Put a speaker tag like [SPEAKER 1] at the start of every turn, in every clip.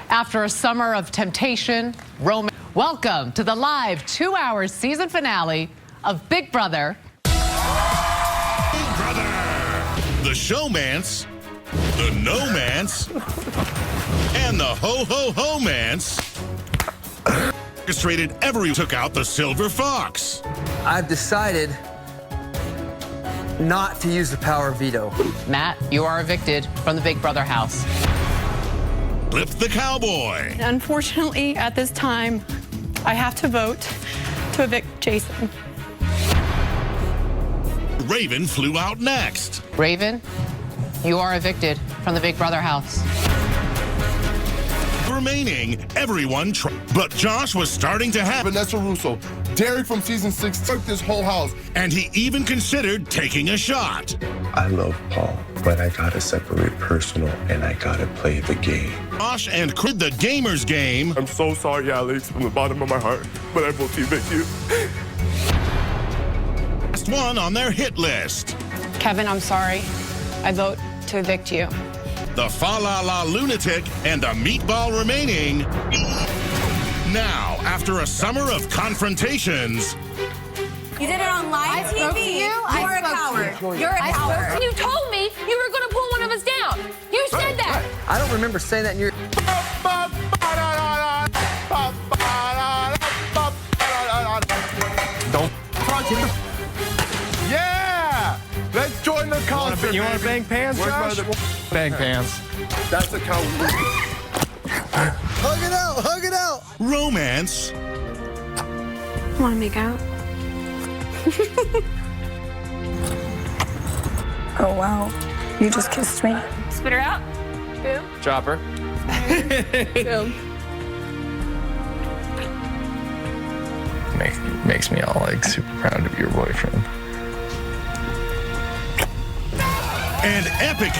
[SPEAKER 1] After a summer of temptation, romance, welcome to the live 2-hour season finale of Big Brother.
[SPEAKER 2] Big Brother, the showmance, the no-mance, and the ho-ho-ho-mance. Orchestrated everyone took out the silver fox.
[SPEAKER 3] I've decided not to use the power of veto.
[SPEAKER 1] Matt, you are evicted from the Big Brother house.
[SPEAKER 2] Flip the cowboy.
[SPEAKER 4] Unfortunately, at this time, I have to vote to evict Jason.
[SPEAKER 2] Raven flew out next.
[SPEAKER 1] Raven, you are evicted from the Big Brother house.
[SPEAKER 2] Remaining, everyone but Josh was starting to have
[SPEAKER 5] Vanessa Russo, Derek from season 6, took this whole house.
[SPEAKER 2] And he even considered taking a shot.
[SPEAKER 6] I love Paul, but I gotta separate personal and I gotta play the game.
[SPEAKER 2] Josh and Chris, the gamers game.
[SPEAKER 5] I'm so sorry, Alex, from the bottom of my heart, but I will evict you.
[SPEAKER 2] Last one on their hit list.
[SPEAKER 4] Kevin, I'm sorry. I vote to evict you.
[SPEAKER 2] The Fa-La-La Lunatic and the Meatball remaining. Now, after a summer of confrontations.
[SPEAKER 7] You did it on live TV.
[SPEAKER 8] Spoke to you.
[SPEAKER 7] You're a coward. You're a coward.
[SPEAKER 8] You told me you were going to pull one of us down. You said that.
[SPEAKER 3] I don't remember saying that in your...
[SPEAKER 5] Don't touch him. Yeah! Let's join the concert.
[SPEAKER 9] You want to bang pants, Josh? Bang pants.
[SPEAKER 5] That's a coward.
[SPEAKER 3] Hug it out! Hug it out!
[SPEAKER 2] Romance.
[SPEAKER 4] Want to make out? Oh, wow. You just kissed me.
[SPEAKER 8] Spit her out. Boom.
[SPEAKER 9] Chopper.
[SPEAKER 4] Boom.
[SPEAKER 9] Makes me all like super proud to be your boyfriend.
[SPEAKER 2] An epic.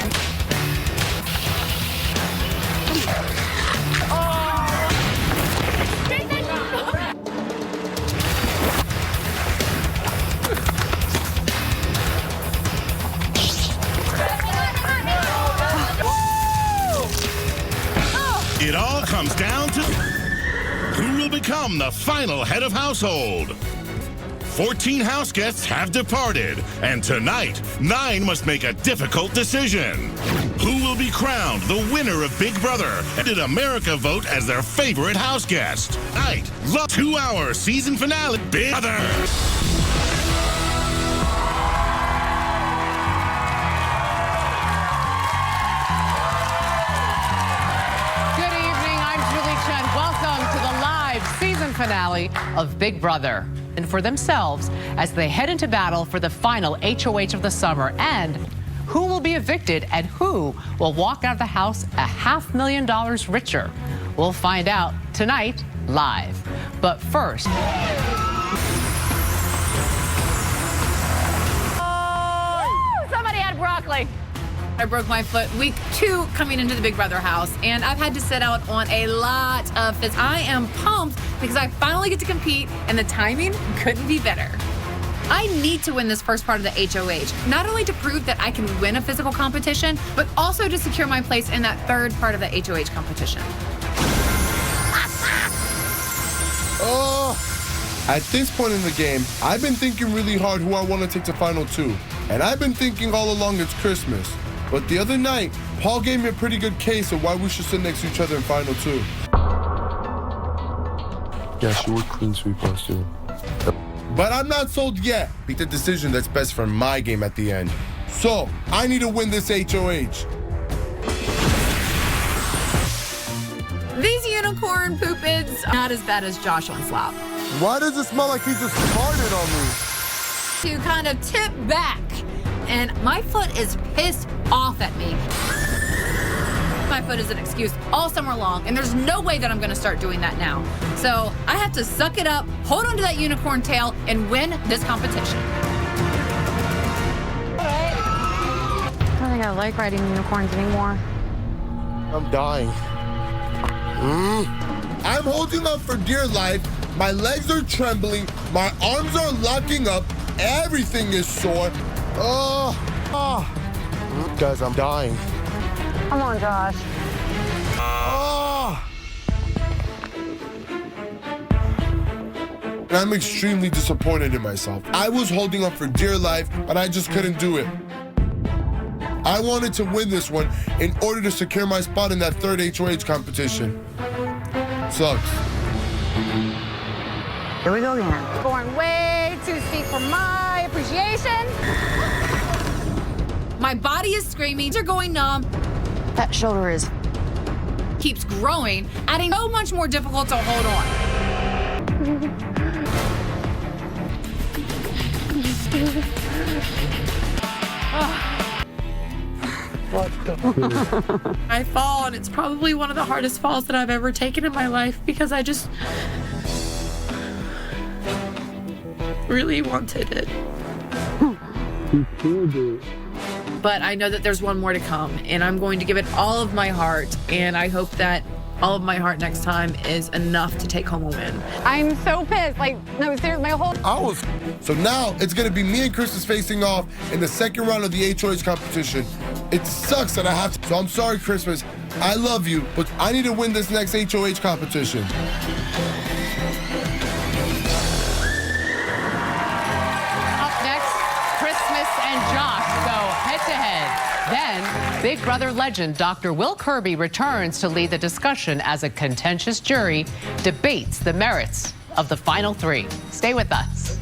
[SPEAKER 2] It all comes down to who will become the final head of household. 14 house guests have departed, and tonight, 9 must make a difficult decision. Who will be crowned the winner of Big Brother? And did America vote as their favorite house guest? Tonight, the 2-hour season finale, Big Brother.
[SPEAKER 1] Season finale of Big Brother, and for themselves as they head into battle for the final HOH of the summer, and who will be evicted and who will walk out of the house $500,000 richer. We'll find out tonight live. But first,
[SPEAKER 8] Somebody had broccoli. I broke my foot week 2 coming into the Big Brother house, and I've had to sit out on a lot of this. I am pumped because I finally get to compete, and the timing couldn't be better. I need to win this first part of the HOH, not only to prove that I can win a physical competition, but also to secure my place in that third part of the HOH competition.
[SPEAKER 5] At this point in the game, I've been thinking really hard who I want to take to Final 2. And I've been thinking all along it's Christmas. But the other night, Paul gave me a pretty good case of why we should sit next to each other in Final 2.
[SPEAKER 6] Yeah, she would clean sweep us too.
[SPEAKER 5] But I'm not sold yet. Make the decision that's best for my game at the end. So, I need to win this HOH.
[SPEAKER 8] These unicorn poopids are not as bad as Josh on Slap.
[SPEAKER 5] Why does it smell like he just farted on me?
[SPEAKER 8] To kind of tip back, and my foot is pissed off at me. My foot is an excuse all summer long, and there's no way that I'm going to start doing that now. So I have to suck it up, hold on to that unicorn tail, and win this competition.
[SPEAKER 4] I don't think I like riding unicorns anymore.
[SPEAKER 5] I'm dying. I'm holding on for dear life. My legs are trembling. My arms are locking up. Everything is sore. Guys, I'm dying.
[SPEAKER 4] Come on, Josh.
[SPEAKER 5] I'm extremely disappointed in myself. I was holding on for dear life, but I just couldn't do it. I wanted to win this one in order to secure my spot in that third HOH competition. Sucks.
[SPEAKER 10] Here we go again. Going way too steep for my appreciation.
[SPEAKER 8] My body is screaming. You're going numb.
[SPEAKER 10] That shoulder is
[SPEAKER 8] Keeps growing, adding so much more difficult to hold on. I fall, and it's probably one of the hardest falls that I've ever taken in my life because I just really wanted it. But I know that there's one more to come, and I'm going to give it all of my heart, and I hope that all of my heart next time is enough to take home a win.
[SPEAKER 10] I'm so pissed. Like, no, seriously, my whole...
[SPEAKER 5] So now it's going to be me and Christmas facing off in the second round of the HOH competition. It sucks that I have to. So I'm sorry, Christmas. I love you, but I need to win this next HOH competition.
[SPEAKER 1] Up next, Christmas and Josh go head-to-head. Then, Big Brother legend Dr. Will Kirby returns to lead the discussion as a contentious jury debates the merits of the final three. Stay with us.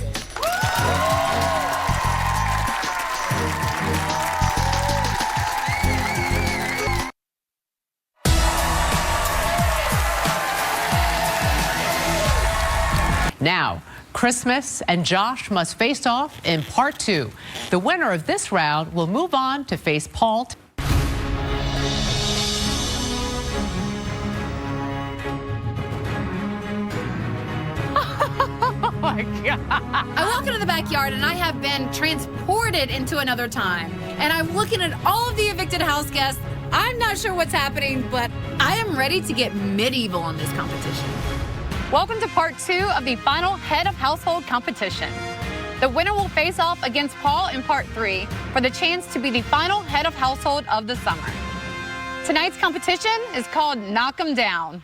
[SPEAKER 1] Now, Christmas and Josh must face off in part two. The winner of this round will move on to face Paul. Oh my God.
[SPEAKER 8] I walk into the backyard and I have been transported into another time. And I'm looking at all of the evicted house guests. I'm not sure what's happening, but I am ready to get medieval on this competition.
[SPEAKER 4] Welcome to part 2 of the final head of household competition. The winner will face off against Paul in part 3 for the chance to be the final head of household of the summer. Tonight's competition is called Knock 'em Down.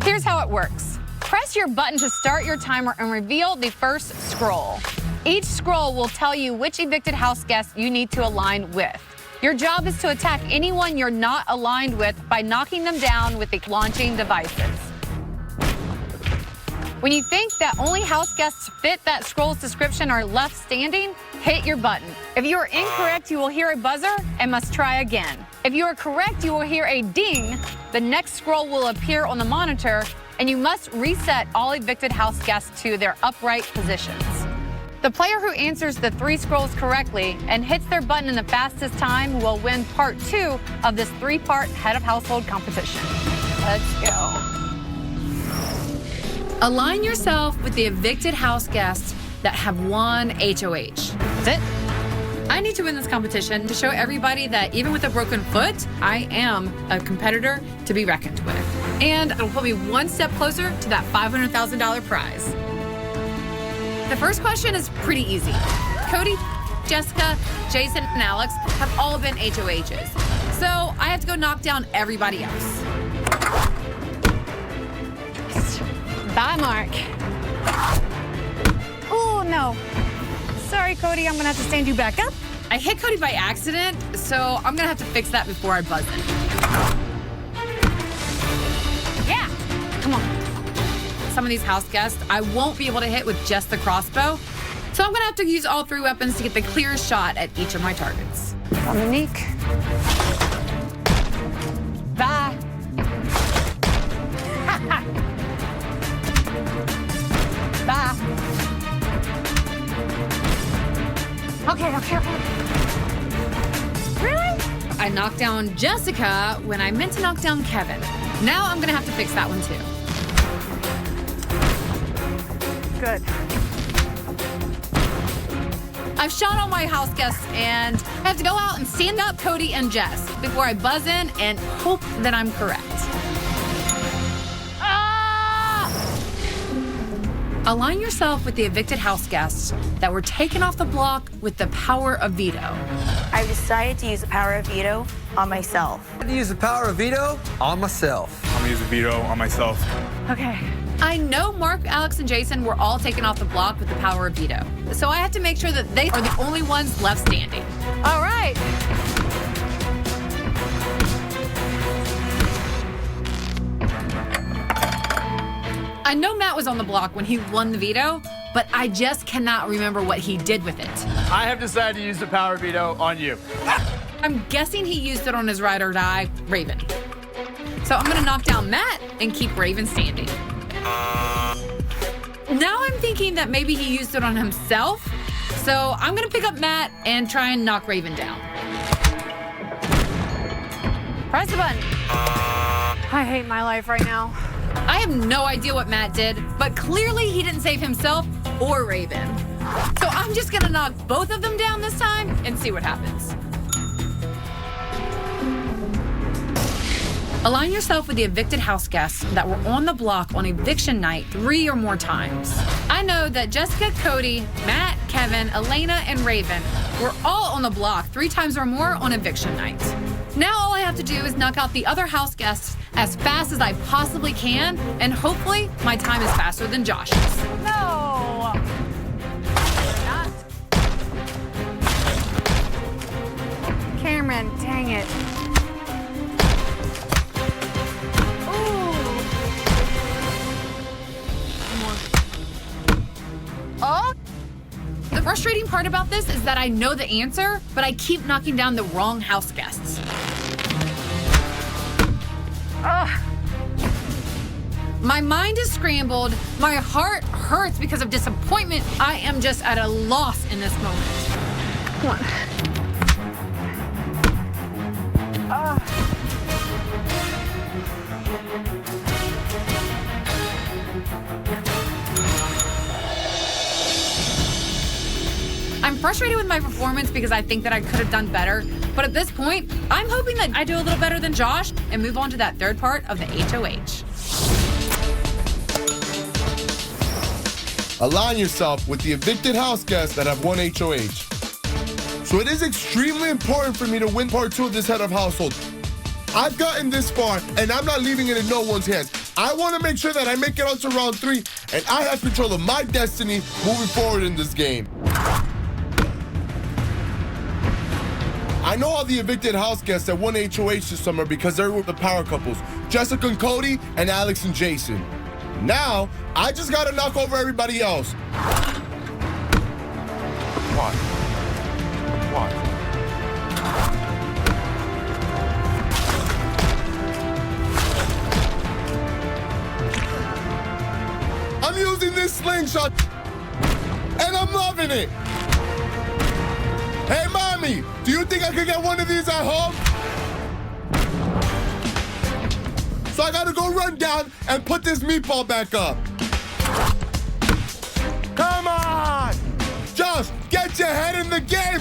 [SPEAKER 4] Here's how it works. Press your button to start your timer and reveal the first scroll. Each scroll will tell you which evicted house guest you need to align with. Your job is to attack anyone you're not aligned with by knocking them down with the launching devices. When you think that only house guests fit that scroll's description are left standing, hit your button. If you are incorrect, you will hear a buzzer and must try again. If you are correct, you will hear a ding. The next scroll will appear on the monitor, and you must reset all evicted house guests to their upright positions. The player who answers the 3 scrolls correctly and hits their button in the fastest time will win part 2 of this 3-part head of household competition. Let's go.
[SPEAKER 8] Align yourself with the evicted house guests that have won HOH.
[SPEAKER 1] That's it.
[SPEAKER 8] I need to win this competition to show everybody that even with a broken foot, I am a competitor to be reckoned with. And it'll put me one step closer to that $500,000 prize. The first question is pretty easy. Cody, Jessica, Jason, and Alex have all been HOHs. So I have to go knock down everybody else.
[SPEAKER 4] Bye, Mark. Oh, no. Sorry, Cody, I'm gonna have to stand you back up.
[SPEAKER 8] I hit Cody by accident, so I'm gonna have to fix that before I buzz in.
[SPEAKER 4] Yeah, come on.
[SPEAKER 8] Some of these house guests I won't be able to hit with just the crossbow, so I'm gonna have to use all 3 weapons to get the clearest shot at each of my targets.
[SPEAKER 4] Dominique.
[SPEAKER 1] Bye. Bye.
[SPEAKER 4] Okay. Really?
[SPEAKER 8] I knocked down Jessica when I meant to knock down Kevin. Now I'm gonna have to fix that one too.
[SPEAKER 4] Good.
[SPEAKER 8] I've shot all my house guests and I have to go out and stand up Cody and Jess before I buzz in and hope that I'm correct. Align yourself with the evicted house guests that were taken off the block with the power of veto.
[SPEAKER 10] I've decided to use the power of veto on myself.
[SPEAKER 3] I had to use the power of veto on myself.
[SPEAKER 9] I'm gonna use a veto on myself.
[SPEAKER 8] Okay. I know Mark, Alex, and Jason were all taken off the block with the power of veto. So I have to make sure that they are the only ones left standing.
[SPEAKER 10] All right.
[SPEAKER 8] I know Matt was on the block when he won the veto, but I just cannot remember what he did with it.
[SPEAKER 9] I have decided to use the power veto on you.
[SPEAKER 8] I'm guessing he used it on his ride or die, Raven. So I'm gonna knock down Matt and keep Raven standing. Now I'm thinking that maybe he used it on himself. So I'm gonna pick up Matt and try and knock Raven down.
[SPEAKER 10] Press the button. I hate my life right now.
[SPEAKER 8] I have no idea what Matt did, but clearly he didn't save himself or Raven. So I'm just gonna knock both of them down this time and see what happens. Align yourself with the evicted house guests that were on the block on eviction night 3 or more times. I know that Jessica, Cody, Matt, Kevin, Elena, and Raven were all on the block 3 times or more on eviction night. Now all I have to do is knock out the other house guests as fast as I possibly can, and hopefully my time is faster than Josh's.
[SPEAKER 10] No. Not. Cameron, dang it. Oh!
[SPEAKER 8] The frustrating part about this is that I know the answer, but I keep knocking down the wrong house guests.
[SPEAKER 10] Ugh.
[SPEAKER 8] My mind is scrambled. My heart hurts because of disappointment. I am just at a loss in this moment.
[SPEAKER 10] Come on.
[SPEAKER 8] I'm frustrated with my performance because I think that I could have done better. But at this point, I'm hoping that I do a little better than Josh and move on to that third part of the HOH.
[SPEAKER 5] Align yourself with the evicted house guests that have won HOH. So it is extremely important for me to win part 2 of this head of household. I've gotten this far, and I'm not leaving it in no one's hands. I want to make sure that I make it on to round 3, and I have control of my destiny moving forward in this game. I know all the evicted house guests that won HOH this summer because they were the power couples, Jessica and Cody, and Alex and Jason. Now, I just gotta knock over everybody else.
[SPEAKER 9] Why? Why?
[SPEAKER 5] I'm using this slingshot, and I'm loving it. Hey, Mommy, do you think I could get one of these at home? So I gotta go run down and put this meatball back up. Come on! Josh, get your head in the game!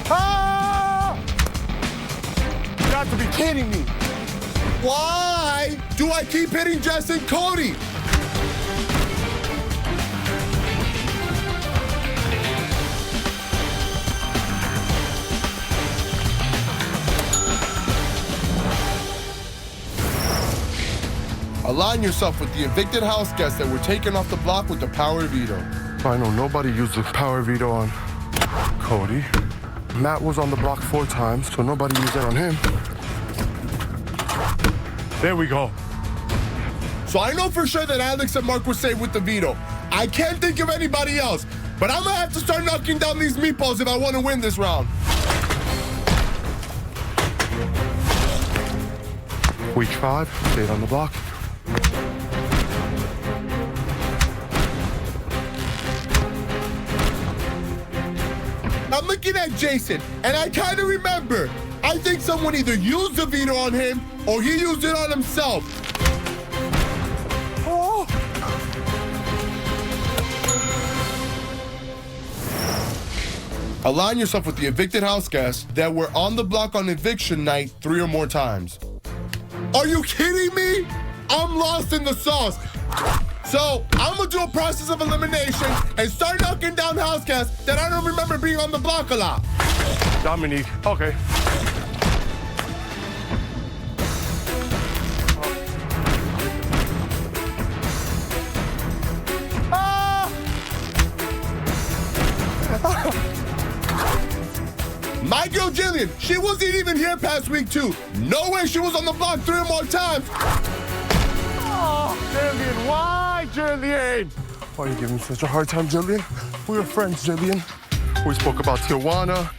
[SPEAKER 5] Ah! You got to be kidding me. Why do I keep hitting Jess and Cody? Align yourself with the evicted house guests that were taken off the block with the power veto.
[SPEAKER 11] I know nobody used the power veto on Cody. Matt was on the block 4 times, so nobody used it on him. There we go.
[SPEAKER 5] So I know for sure that Alex and Mark were safe with the veto. I can't think of anybody else, but I'm gonna have to start knocking down these meatballs if I want to win this round.
[SPEAKER 11] Week 5, stayed on the block.
[SPEAKER 5] I'm looking at Jason, and I kind of remember. I think someone either used the veto on him or he used it on himself. Oh. Align yourself with the evicted house guests that were on the block on eviction night 3 or more times. Are you kidding me? I'm lost in the sauce. So I'm gonna do a process of elimination and start knocking down house guests that I don't remember being on the block a lot.
[SPEAKER 11] Dominique, okay.
[SPEAKER 5] She wasn't even here past week 2. No way she was on the block 3 or more times.
[SPEAKER 11] Oh, Jillian, why, Jillian? Why are you giving me such a hard time, Jillian? We were friends, Jillian. We spoke about Tijuana.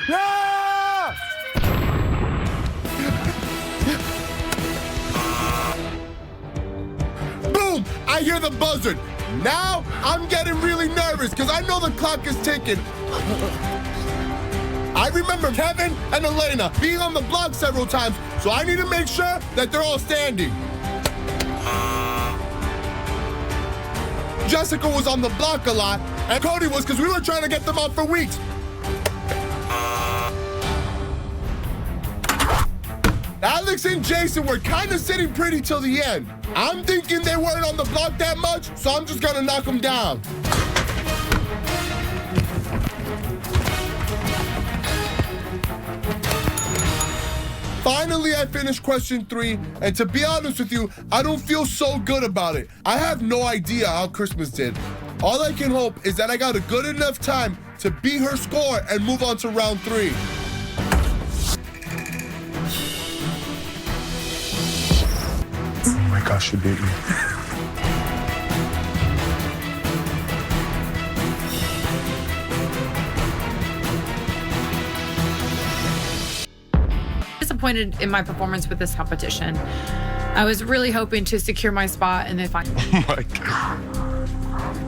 [SPEAKER 11] Yeah!
[SPEAKER 5] Boom! I hear the buzzer. Now I'm getting really nervous because I know the clock is ticking. I remember Kevin and Elena being on the block several times, so I need to make sure that they're all standing. Jessica was on the block a lot, and Cody was because we were trying to get them out for weeks. Alex and Jason were kind of sitting pretty till the end. I'm thinking they weren't on the block that much, so I'm just gonna knock them down. Finally, I finished question 3, and to be honest with you, I don't feel so good about it. I have no idea how Christmas did. All I can hope is that I got a good enough time to beat her score and move on to round 3.
[SPEAKER 6] Oh my gosh, you beat me.
[SPEAKER 8] Disappointed in my performance with this competition. I was really hoping to secure my spot in the final.
[SPEAKER 11] Oh my God.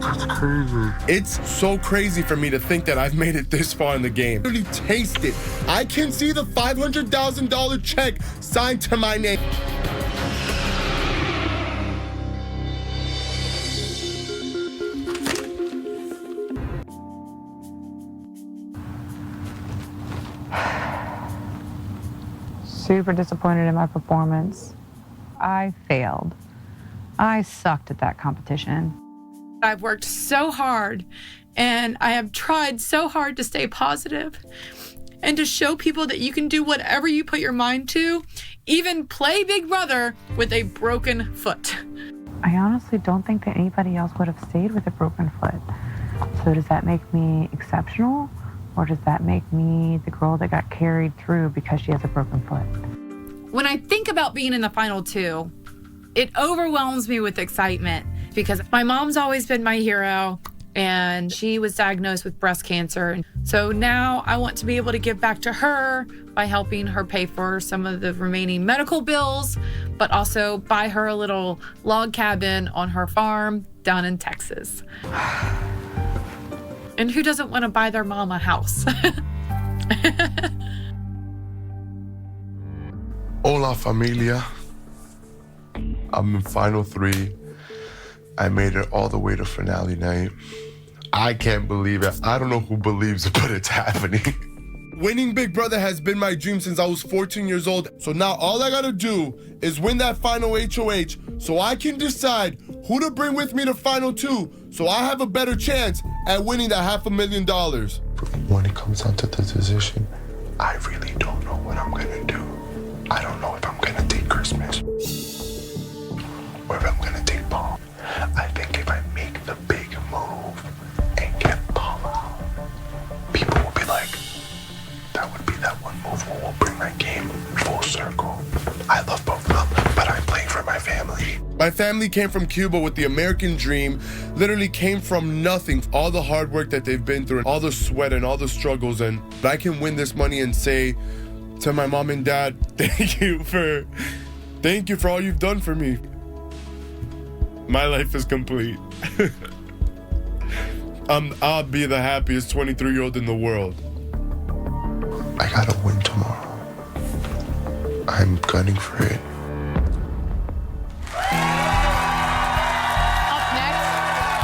[SPEAKER 11] That's crazy.
[SPEAKER 5] It's so crazy for me to think that I've made it this far in the game. Really taste it. I can see the $500,000 check signed to my name.
[SPEAKER 10] Super disappointed in my performance. I failed. I sucked at that competition.
[SPEAKER 8] I've worked so hard and I have tried so hard to stay positive and to show people that you can do whatever you put your mind to, even play Big Brother with a broken foot.
[SPEAKER 10] I honestly don't think that anybody else would have stayed with a broken foot. So does that make me exceptional? Or does that make me the girl that got carried through because she has a broken foot?
[SPEAKER 8] When I think about being in the final 2, it overwhelms me with excitement because my mom's always been my hero and she was diagnosed with breast cancer. So now I want to be able to give back to her by helping her pay for some of the remaining medical bills, but also buy her a little log cabin on her farm down in Texas. And who doesn't want to buy their mom a house?
[SPEAKER 11] Hola, familia. I'm in final 3. I made it all the way to finale night. I can't believe it. I don't know who believes it, but it's happening.
[SPEAKER 5] Winning Big Brother has been my dream since I was 14 years old. So now all I gotta do is win that final HOH so I can decide who to bring with me to final 2 so I have a better chance at winning that $500,000.
[SPEAKER 6] When it comes down to the decision, I really don't know what I'm gonna do. I don't know if I'm gonna take Christmas or if I'm gonna take Paul. I think if I make the big move and get Paul out, people will be like, that would be that one move where we'll bring my game full circle. I love both of them, but I'm playing for my family.
[SPEAKER 5] My family came from Cuba with the American dream, literally came from nothing. All the hard work that they've been through, all the sweat and all the struggles, and I can win this money and say to my mom and dad, thank you for all you've done for me. My life is complete. I'll be the happiest 23-year-old in the world.
[SPEAKER 6] I gotta win tomorrow. I'm gunning for it.
[SPEAKER 1] Up next,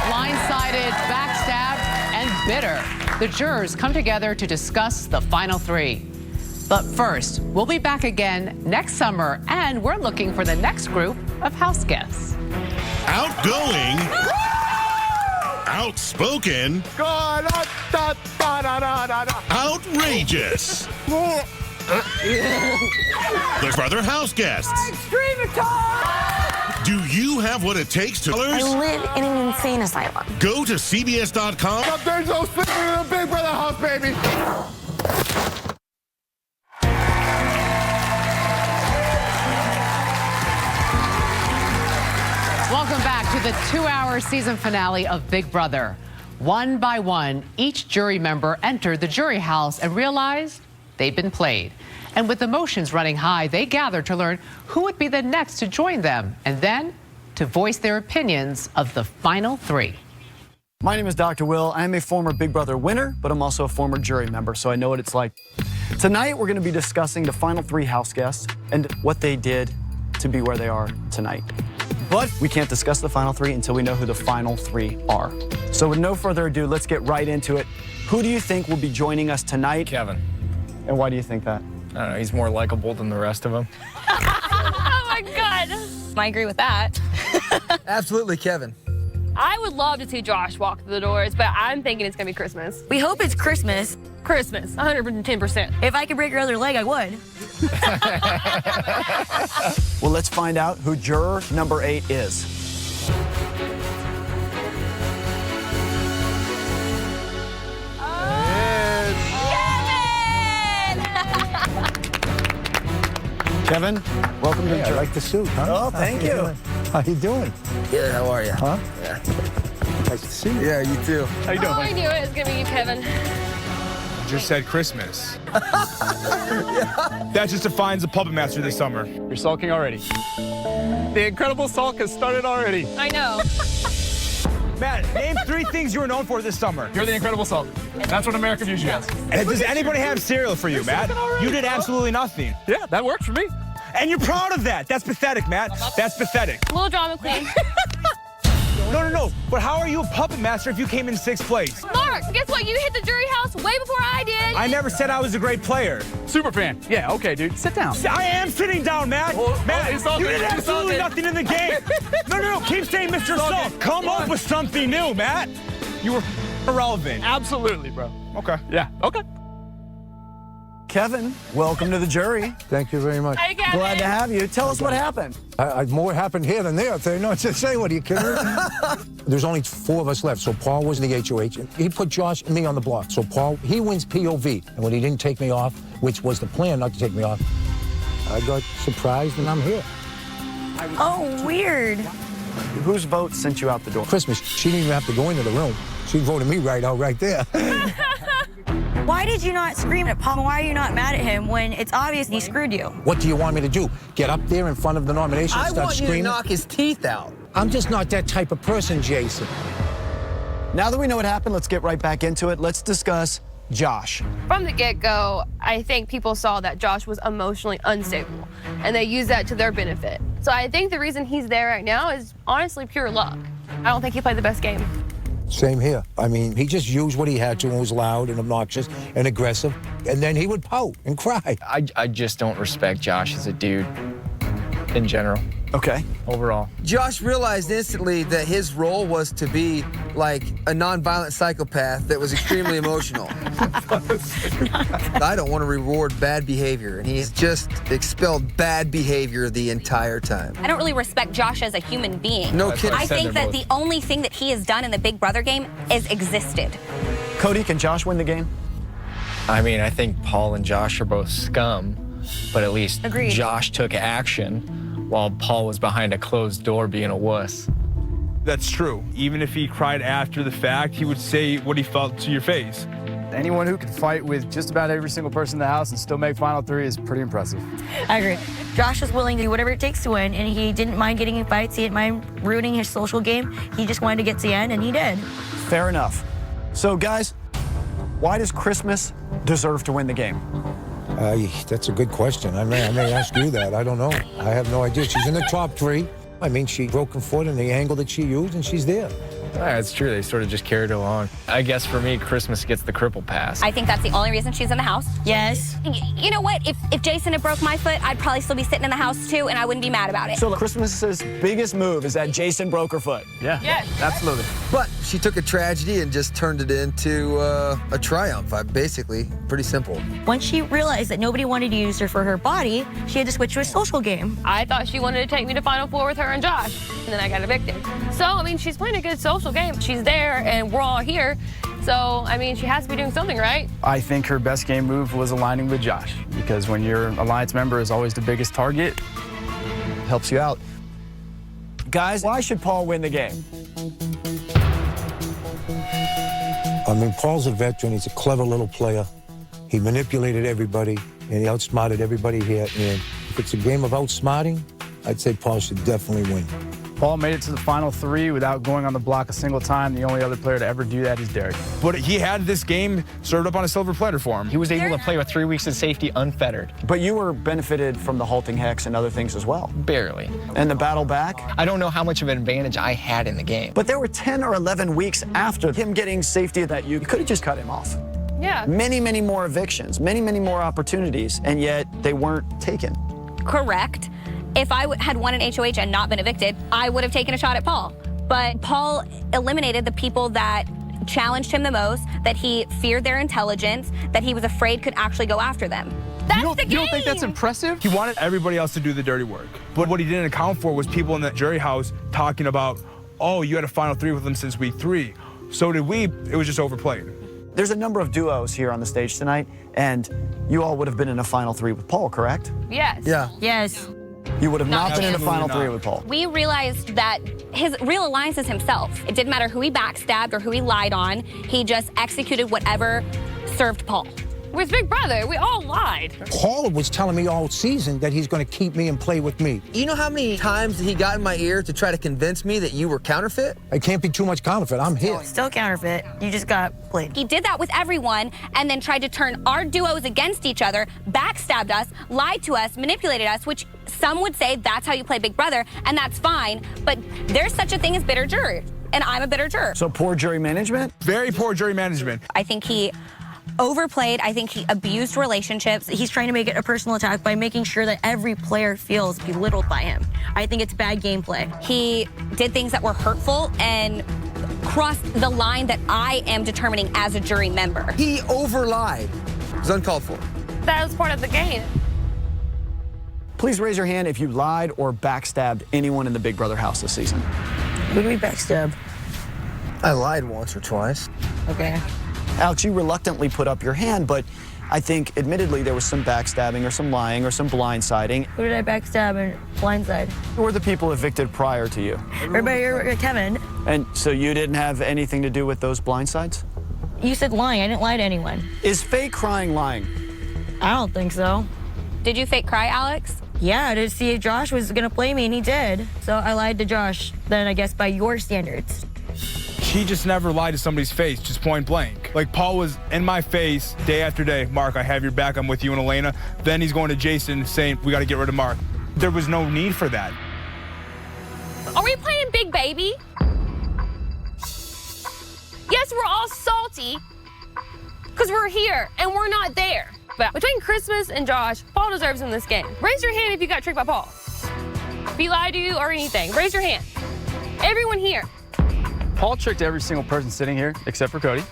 [SPEAKER 1] blindsided, backstabbed, and bitter. The jurors come together to discuss the final 3. But first, we'll be back again next summer, and we're looking for the next group of house guests.
[SPEAKER 2] Outgoing, outspoken, outrageous. The Brother house guests.
[SPEAKER 10] Extreme time!
[SPEAKER 2] Do you have what it takes to...
[SPEAKER 7] I live in an insane asylum.
[SPEAKER 2] Go to CBS.com.
[SPEAKER 5] There's no sleeping in the Big Brother house, baby.
[SPEAKER 1] Welcome back to the 2-hour season finale of Big Brother. One by one, each jury member entered the jury house and realized they'd been played. And with emotions running high, they gathered to learn who would be the next to join them and then to voice their opinions of the final 3.
[SPEAKER 12] My name is Dr. Will. I am a former Big Brother winner, but I'm also a former jury member, so I know what it's like. Tonight, we're going to be discussing the final 3 house guests and what they did to be where they are tonight. But we can't discuss the final 3 until we know who the final 3 are. So with no further ado, let's get right into it. Who do you think will be joining us tonight?
[SPEAKER 13] Kevin.
[SPEAKER 12] And why do you think that?
[SPEAKER 13] I don't know, he's more likable than the rest of them.
[SPEAKER 14] Oh my God. I agree with that.
[SPEAKER 3] Absolutely, Kevin.
[SPEAKER 14] I would love to see Josh walk through the doors, but I'm thinking it's gonna be Christmas.
[SPEAKER 7] We hope it's Christmas.
[SPEAKER 14] Christmas, 110%.
[SPEAKER 7] If I could break your other leg, I would.
[SPEAKER 12] Well, let's find out who juror number 8 is. Kevin, welcome to the jury.
[SPEAKER 15] I like the suit, huh?
[SPEAKER 12] Oh, thank you.
[SPEAKER 15] How you doing?
[SPEAKER 3] Good, how are you?
[SPEAKER 15] Huh?
[SPEAKER 3] Yeah.
[SPEAKER 15] Nice to see you.
[SPEAKER 3] Yeah, you too.
[SPEAKER 13] How you doing?
[SPEAKER 14] Oh, I knew it was gonna be you, Kevin.
[SPEAKER 9] Just said Christmas. That just defines the puppet master this summer.
[SPEAKER 13] You're sulking already. The incredible sulk has started already.
[SPEAKER 14] I know.
[SPEAKER 9] Matt, name 3 things you were known for this summer.
[SPEAKER 13] You're the incredible sulk. That's what America views you as.
[SPEAKER 9] And does anybody have cereal for you, Matt? You did absolutely nothing.
[SPEAKER 13] Yeah, that worked for me.
[SPEAKER 9] And you're proud of that. That's pathetic, Matt. That's pathetic.
[SPEAKER 14] Little drama queen.
[SPEAKER 9] No. But how are you a puppet master if you came in 6th place?
[SPEAKER 14] Mark, guess what? You hit the jury house way before I did.
[SPEAKER 9] I never said I was a great player.
[SPEAKER 13] Super fan. Yeah, okay, dude. Sit down.
[SPEAKER 9] I am sitting down, Matt. Matt, you did absolutely nothing in the game. No. Keep saying Mr. Salt. Come up with something new, Matt. You were irrelevant.
[SPEAKER 13] Absolutely, bro.
[SPEAKER 9] Okay.
[SPEAKER 13] Yeah, okay.
[SPEAKER 12] Kevin, welcome to the jury.
[SPEAKER 15] Thank you very much.
[SPEAKER 14] Hi, Kevin.
[SPEAKER 12] Glad to have you. Tell us what happened.
[SPEAKER 15] More happened here than there. No, what to say. What are you kidding me? There's only 4 of us left, so Paul was the HOH. He put Josh and me on the block. So Paul, he wins POV. And when he didn't take me off, which was the plan not to take me off, I got surprised and I'm here.
[SPEAKER 7] Oh, weird.
[SPEAKER 12] Whose vote sent you out the door?
[SPEAKER 15] Christmas, she didn't even have to go into the room. She voted me right out right there.
[SPEAKER 7] Why did you not scream at Paul? Why are you not mad at him when it's obvious he screwed you?
[SPEAKER 15] What do you want me to do? Get up there in front of the nomination and
[SPEAKER 3] I
[SPEAKER 15] start
[SPEAKER 3] want you
[SPEAKER 15] screaming?
[SPEAKER 3] to knock his teeth out.
[SPEAKER 15] I'm just not that type of person, Jason.
[SPEAKER 12] Now that we know what happened, let's get right back into it. Let's discuss Josh.
[SPEAKER 14] From the get-go, I think people saw that Josh was emotionally unstable, and they used that to their benefit. So I think the reason he's there right now is honestly pure luck. I don't think he played the best game.
[SPEAKER 15] Same here. I mean, he just used what he had to and was loud and obnoxious and aggressive, and then he would pout and cry.
[SPEAKER 13] I just don't respect Josh as a dude in general.
[SPEAKER 12] Okay.
[SPEAKER 13] Overall.
[SPEAKER 3] Josh realized instantly that his role was to be like a nonviolent psychopath that was extremely emotional. I don't want to reward bad behavior, and he's just expelled bad behavior the entire time.
[SPEAKER 16] I don't really respect Josh as a human being.
[SPEAKER 3] No kidding.
[SPEAKER 16] I think that the only thing that he has done in the Big Brother game is existed.
[SPEAKER 12] Cody, can Josh win the game?
[SPEAKER 13] I mean, I think Paul and Josh are both scum, but at least
[SPEAKER 16] Agreed.
[SPEAKER 13] Josh took action while Paul was behind a closed door being a wuss.
[SPEAKER 9] That's true. Even if he cried after the fact, he would say what he felt to your face.
[SPEAKER 17] Anyone who can fight with just about every single person in the house and still make final 3 is pretty impressive.
[SPEAKER 7] I agree. Josh was willing to do whatever it takes to win, and he didn't mind getting in fights. He didn't mind ruining his social game. He just wanted to get to the end, and he did.
[SPEAKER 12] Fair enough. So, guys, why does Christmas deserve to win the game?
[SPEAKER 15] That's a good question. I may ask you that. I don't know. I have no idea. She's in the top 3. I mean, she broke her foot in the angle that she used, and she's there.
[SPEAKER 13] Yeah, it's true. They sort of just carried her along. I guess for me, Christmas gets the cripple pass.
[SPEAKER 16] I think that's the only reason she's in the house.
[SPEAKER 7] Yes.
[SPEAKER 16] You know what? If Jason had broke my foot, I'd probably still be sitting in the house too, and I wouldn't be mad about it.
[SPEAKER 12] So Christmas's biggest move is that Jason broke her foot.
[SPEAKER 13] Yeah.
[SPEAKER 14] Yes.
[SPEAKER 13] Absolutely.
[SPEAKER 3] But She took a tragedy and just turned it into a triumph. Basically, pretty simple.
[SPEAKER 7] Once she realized that nobody wanted to use her for her body, she had to switch to a social game.
[SPEAKER 14] I thought she wanted to take me to Final Four with her and Josh, and then I got evicted. So, I mean, she's playing a good social game. She's there, and we're all here. So, I mean, she has to be doing something, right?
[SPEAKER 17] I think her best game move was aligning with Josh, because when your alliance member is always the biggest target, it helps you out.
[SPEAKER 12] Guys, why should Paul win the game?
[SPEAKER 15] I mean, Paul's a veteran. He's a clever little player. He manipulated everybody, and he outsmarted everybody here. And if it's a game of outsmarting, I'd say Paul should definitely win.
[SPEAKER 17] Paul made it to the final 3 without going on the block a single time. The only other player to ever do that is Derek.
[SPEAKER 9] But he had this game served up on a silver platter for him.
[SPEAKER 13] He was able to play with 3 weeks of safety unfettered.
[SPEAKER 12] But you were benefited from the halting hex and other things as well.
[SPEAKER 13] Barely.
[SPEAKER 12] And the battle back?
[SPEAKER 13] I don't know how much of an advantage I had in the game.
[SPEAKER 12] But there were 10 or 11 weeks after him getting safety that you could have just cut him off.
[SPEAKER 14] Yeah.
[SPEAKER 12] Many, many more evictions, many, many more opportunities, and yet they weren't taken.
[SPEAKER 16] Correct. If I had won an HOH and not been evicted, I would have taken a shot at Paul. But Paul eliminated the people that challenged him the most, that he feared their intelligence, that he was afraid could actually go after them. That's the game.
[SPEAKER 9] You don't think that's impressive? He wanted everybody else to do the dirty work. But what he didn't account for was people in the jury house talking about, oh, you had a final 3 with him since week 3. So did we. It was just overplayed.
[SPEAKER 12] There's a number of duos here on the stage tonight, and you all would have been in a final 3 with Paul, correct?
[SPEAKER 14] Yes.
[SPEAKER 3] Yeah.
[SPEAKER 7] Yes.
[SPEAKER 12] You would have not been in a
[SPEAKER 9] Absolutely
[SPEAKER 12] final 3
[SPEAKER 9] not.
[SPEAKER 12] with Paul.
[SPEAKER 16] We realized that his real alliance is himself. It didn't matter who he backstabbed or who he lied on. He just executed whatever served Paul.
[SPEAKER 14] With Big Brother, we all lied.
[SPEAKER 15] Paul was telling me all season that he's going to keep me and play with me.
[SPEAKER 3] You know how many times he got in my ear to try to convince me that you were counterfeit?
[SPEAKER 15] It can't be too much counterfeit. I'm here.
[SPEAKER 7] Still counterfeit. You just got played.
[SPEAKER 16] He did that with everyone and then tried to turn our duos against each other, backstabbed us, lied to us, manipulated us, which some would say that's how you play Big Brother, and that's fine. But there's such a thing as bitter juror, and I'm a bitter juror.
[SPEAKER 12] So poor jury management?
[SPEAKER 9] Very poor jury management.
[SPEAKER 16] I think he overplayed. I think he abused relationships.
[SPEAKER 7] He's trying to make it a personal attack by making sure that every player feels belittled by him. I think it's bad gameplay.
[SPEAKER 16] He did things that were hurtful and crossed the line that I am determining as a jury member.
[SPEAKER 3] He over-lied. It was uncalled for.
[SPEAKER 14] That was part of the game.
[SPEAKER 12] Please raise your hand if you lied or backstabbed anyone in the Big Brother house this season.
[SPEAKER 7] Who do we backstab?
[SPEAKER 3] I lied once or twice.
[SPEAKER 7] Okay.
[SPEAKER 12] Alex, you reluctantly put up your hand, but I think, admittedly, there was some backstabbing or some lying or some blindsiding.
[SPEAKER 7] Who did I backstab and blindside?
[SPEAKER 12] Who were the people evicted prior to you?
[SPEAKER 7] Everybody here, Kevin.
[SPEAKER 12] And so you didn't have anything to do with those blindsides?
[SPEAKER 7] You said lying. I didn't lie to anyone.
[SPEAKER 12] Is fake crying lying?
[SPEAKER 7] I don't think so.
[SPEAKER 16] Did you fake cry, Alex?
[SPEAKER 7] Yeah, to see if Josh was going to play me, and he did. So I lied to Josh, then I guess by your standards.
[SPEAKER 9] He just never lied to somebody's face, just point blank. Like, Paul was in my face day after day. Mark, I have your back. I'm with you and Elena. Then he's going to Jason saying, we got to get rid of Mark. There was no need for that.
[SPEAKER 14] Are we playing Big Baby? Yes, we're all salty because we're here and we're not there. But between Christmas and Josh, Paul deserves in this game. Raise your hand if you got tricked by Paul. If he lied to you or anything, raise your hand. Everyone here.
[SPEAKER 17] Paul tricked every single person sitting here except for Cody.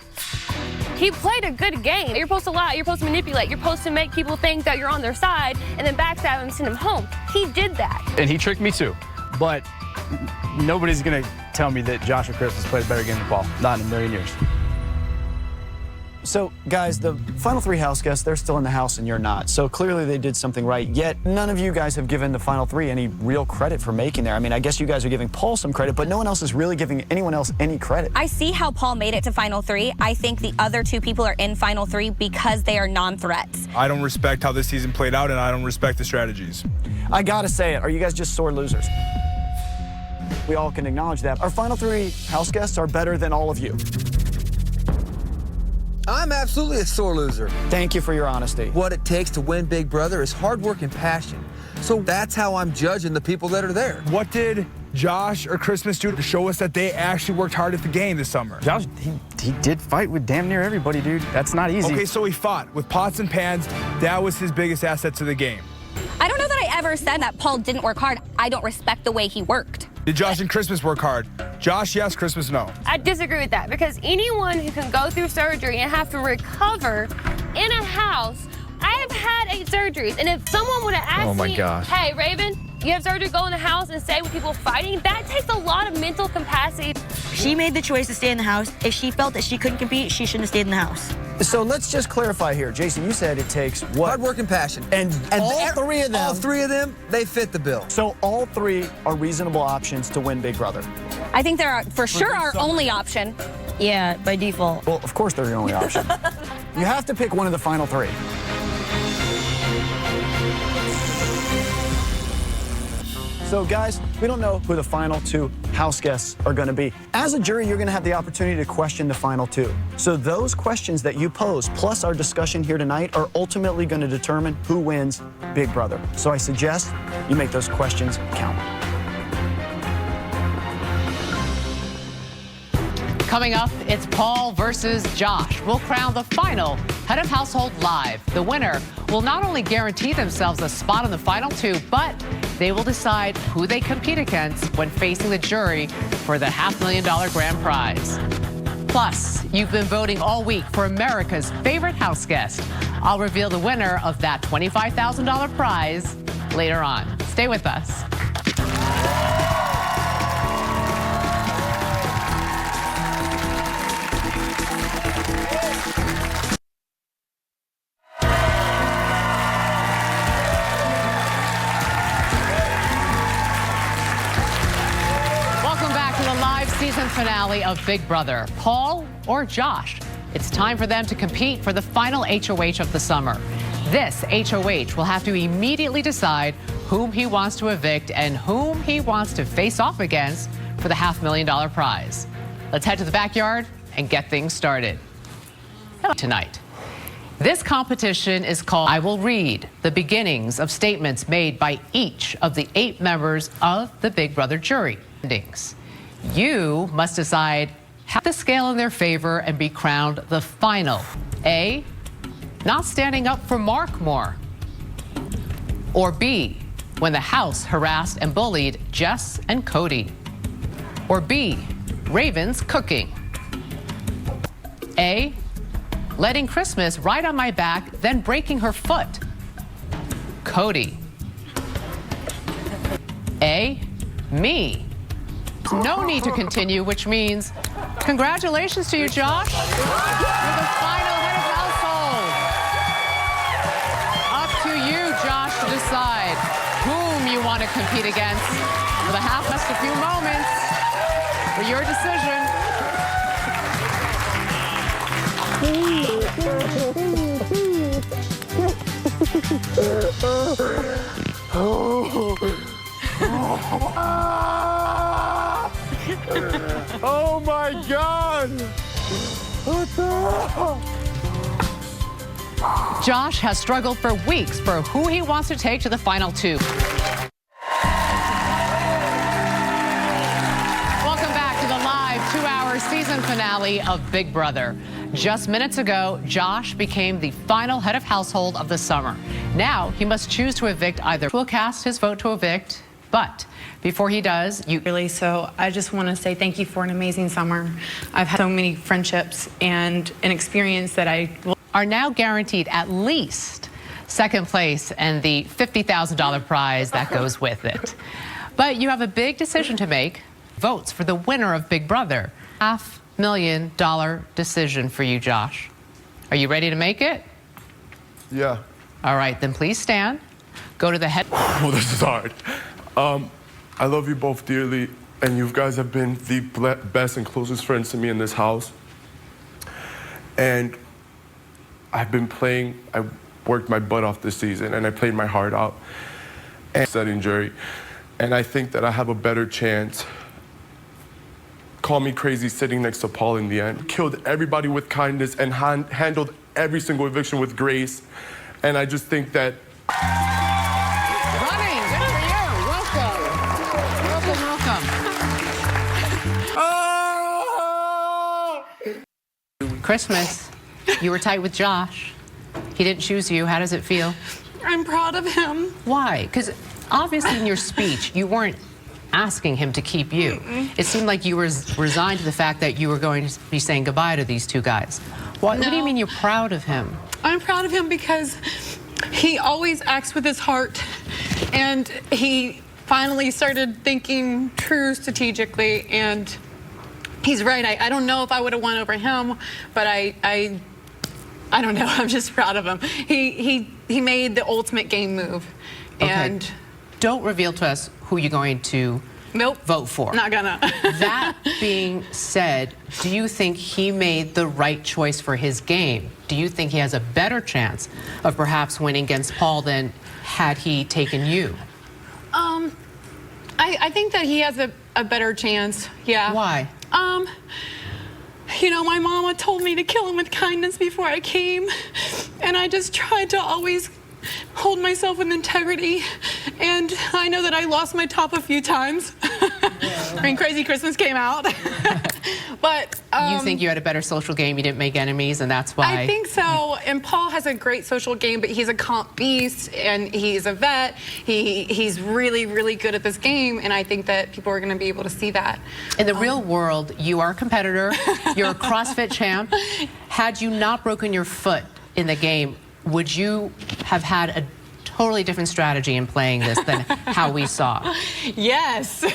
[SPEAKER 14] He played a good game. You're supposed to lie, you're supposed to manipulate, you're supposed to make people think that you're on their side and then backstab them and send them home. He did that.
[SPEAKER 17] And he tricked me too. But nobody's going to tell me that Josh or Chris has played a better game than Paul. Not in a million years.
[SPEAKER 12] So, guys, the final 3 house guests, they're still in the house and you're not. So clearly they did something right, yet none of you guys have given the final 3 any real credit for making there. I mean, I guess you guys are giving Paul some credit, but no one else is really giving anyone else any credit.
[SPEAKER 16] I see how Paul made it to Final 3. I think the other 2 people are in Final 3 because they are non-threats.
[SPEAKER 9] I don't respect how this season played out, and I don't respect the strategies.
[SPEAKER 12] I gotta say it, are you guys just sore losers? We all can acknowledge that. Our final 3 house guests are better than all of you.
[SPEAKER 3] I'm absolutely a sore loser.
[SPEAKER 12] Thank you for your honesty.
[SPEAKER 3] What it takes to win Big Brother is hard work and passion. So that's how I'm judging the people that are there.
[SPEAKER 9] What did Josh or Christmas do to show us that they actually worked hard at the game this summer?
[SPEAKER 17] Josh, he did fight with damn near everybody, dude. That's not easy.
[SPEAKER 9] Okay, so he fought with pots and pans. That was his biggest asset to the game.
[SPEAKER 16] I don't know that I ever said that Paul didn't work hard. I don't respect the way he worked.
[SPEAKER 9] Did Josh and Christmas work hard? Josh, yes. Christmas, no.
[SPEAKER 14] I disagree with that because anyone who can go through surgery and have to recover in a house, I have had 8 surgeries, and if someone would have asked me, hey, Raven, you have surgery, go in the house and stay with people fighting, that takes a lot of mental capacity.
[SPEAKER 7] She made the choice to stay in the house. If she felt that she couldn't compete, she shouldn't have stayed in the house.
[SPEAKER 12] So let's just clarify here. Jason, you said it takes what?
[SPEAKER 3] Hard work and passion.
[SPEAKER 12] And all 3 of them.
[SPEAKER 3] All 3 of them, they fit the bill.
[SPEAKER 12] So all 3 are reasonable options to win Big Brother.
[SPEAKER 16] I think they're for sure our only option.
[SPEAKER 7] Yeah, by default.
[SPEAKER 12] Well, of course they're your only option. You have to pick one of the final 3. So guys, we don't know who the final 2 house guests are going to be. As a jury, you're going to have the opportunity to question the final 2. So those questions that you pose, plus our discussion here tonight, are ultimately going to determine who wins Big Brother. So I suggest you make those questions count.
[SPEAKER 1] Coming up, it's Paul versus Josh. We'll crown the final head of household live. The winner will not only guarantee themselves a spot in the final 2, but they will decide who they compete against when facing the jury for the $500,000 grand prize. Plus, you've been voting all week for America's favorite house guest. I'll reveal the winner of that $25,000 prize later on. Stay with us. Season finale of Big Brother. Paul or Josh? It's time for them to compete for the final HOH of the summer. This HOH will have to immediately decide whom he wants to evict and whom he wants to face off against for the $500,000 prize. Let's head to the backyard and get things started. Tonight, this competition is called I Will Read the beginnings of statements made by each of the 8 members of the Big Brother jury. You must decide how the scale in their favor and be crowned the final. A, not standing up for Mark more. Or B, when the house harassed and bullied Jess and Cody. Or B, Raven's cooking. A, letting Christmas ride on my back, then breaking her foot. Cody. A, me. No need to continue, which means congratulations to you, Josh. You're the final head of household. Up to you, Josh, to decide whom you want to compete against. For the just a few moments for your decision.
[SPEAKER 5] Oh my God! What the hell?
[SPEAKER 1] Josh has struggled for weeks for who he wants to take to the final 2. Welcome back to the live 2-hour season finale of Big Brother. Just minutes ago, Josh became the final head of household of the summer. Now he must choose to evict either. We'll cast his vote to evict, but before he does,
[SPEAKER 10] So I just want to say thank you for an amazing summer. I've had so many friendships and an experience that I
[SPEAKER 1] are now guaranteed at least second place and the $50,000 prize that goes with it. But you have a big decision to make. Votes for the winner of Big Brother. $500,000 decision for you, Josh. Are you ready to make it?
[SPEAKER 5] Yeah.
[SPEAKER 1] All right, then please stand. Go to the head.
[SPEAKER 5] Oh, this is hard. I love you both dearly, and you guys have been the best and closest friends to me in this house. And I've been playing, I worked my butt off this season, and I played my heart out and studying jury. And I think that I have a better chance. Call me crazy sitting next to Paul in the end. Killed everybody with kindness and handled every single eviction with grace. And I just think that
[SPEAKER 1] Christmas, you were tight with Josh. He didn't choose you. How does it feel?
[SPEAKER 10] I'm proud of him.
[SPEAKER 1] Why? Because obviously in your speech, you weren't asking him to keep you. It seemed like you were resigned to the fact that you were going to be saying goodbye to these two guys. What do you mean you're proud of him?
[SPEAKER 18] I'm proud of him because he always acts with his heart, and he finally started thinking true strategically, and he's right. I don't know if I would have won over him, but I don't know. I'm just proud of him. He made the ultimate game move. And
[SPEAKER 1] don't reveal to us who you're going to vote for.
[SPEAKER 18] Not gonna.
[SPEAKER 1] That being said, do you think he made the right choice for his game? Do you think he has a better chance of perhaps winning against Paul than had he taken you?
[SPEAKER 18] I think that he has a better chance. Yeah.
[SPEAKER 1] Why?
[SPEAKER 18] You know, my mama told me to kill him with kindness before I came, and I just tried to always hold myself with integrity, and I know that I lost my top a few times. I mean, Crazy Christmas came out. But
[SPEAKER 1] you think you had a better social game, you didn't make enemies, and that's why?
[SPEAKER 18] I think so. And Paul has a great social game, but he's a comp beast, and he's a vet. He's really, really good at this game, and I think that people are going to be able to see that.
[SPEAKER 1] In the real world, you are a competitor. You're a CrossFit champ. Had you not broken your foot in the game, would you have had a totally different strategy in playing this than how we saw?
[SPEAKER 18] Yes.